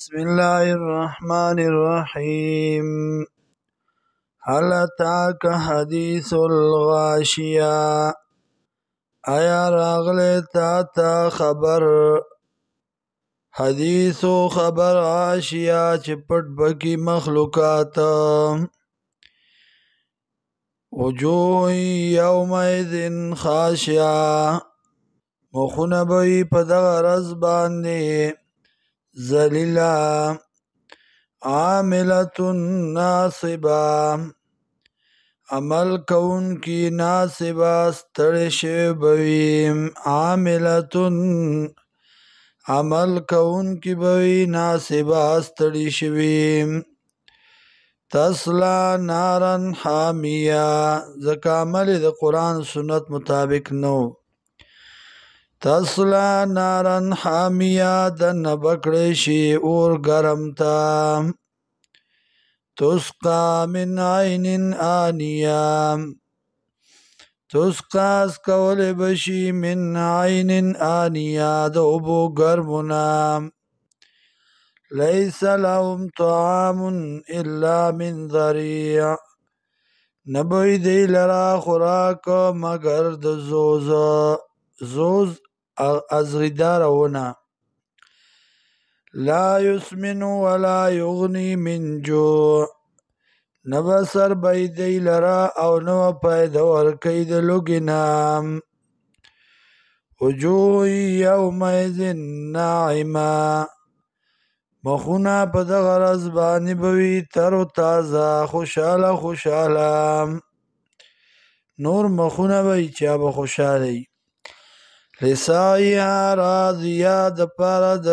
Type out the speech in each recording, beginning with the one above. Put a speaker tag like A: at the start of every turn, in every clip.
A: بسم الله الرحمن الرحيم. هل أتاك حديث الغاشية؟ آیا راغلی تا تا خبر حدیث و خبر غاشیه چه پټ بکی مخلوقات. وجوه یومئذ خاشعه، مخونه بوی په دغه ورځ باندې ذلیله. عاملة ناصبه، عمل کون کی ناصبه ستړی شوی بوی. عاملة عمل کون کی بوی ناصبه ستړی شوی. تسلا نارن حامیه، ځکه عمل د قرآن سنت مطابق نو. تسلا نارن حامیه، دننه بکړی شي اور ګرم ته. تسقى من عین آنیه، تسقى اسکول بشي من عین آنیه د اوبو ګرمونه. لیس لهم طعام الا من ضریع، نبوی دی لرا خوراک مگر د زوز. زوز ازغیدار ونه. لا یسمن ولا یغنی من جوع، نبا سر بی دی لرا او نو پیدا ورکی د لگنا. وجوه یومئذ ناعمه، مخونا پا دا غرز بانی بوی تر و تازه خوشحاله خوشحاله. نور مخونا بوی چا با خوشحاله. لسائها راضیه، د پارا د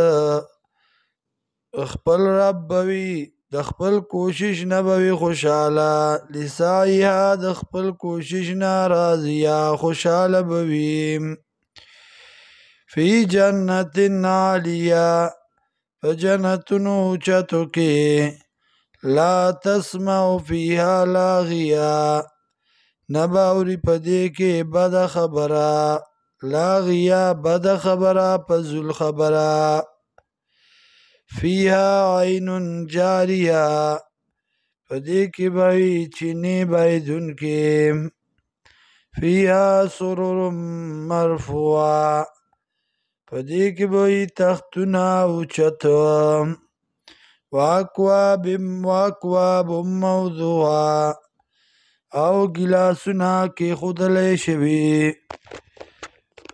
A: خپل رب بوی د خپل کوشش نه بوی خوشحاله. لسائها د خپل کوشش نه راضیه خوشحاله بوی. فی جنت عالیه، فجنتنو چتو کی. لا تسمع فیها لاغیه، نباوری پدی که بد خبره. لاغیه بد خبره پزول خبره. فیها عین جاریه، پدی که بای چینی بایدون که. فیها سرر مرفوعه، پدی که بای تختنا اوچت. واکواب موضوعه، او گلاسونا که خودلی شوی.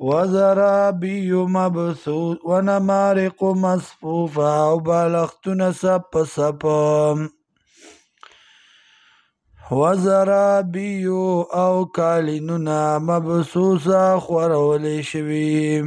A: وزرابی مبثوث، ونمارق مصفوفه، او بالختون سپ سپ. وزرابی او کالینونا مبثوثه خورولی شوی.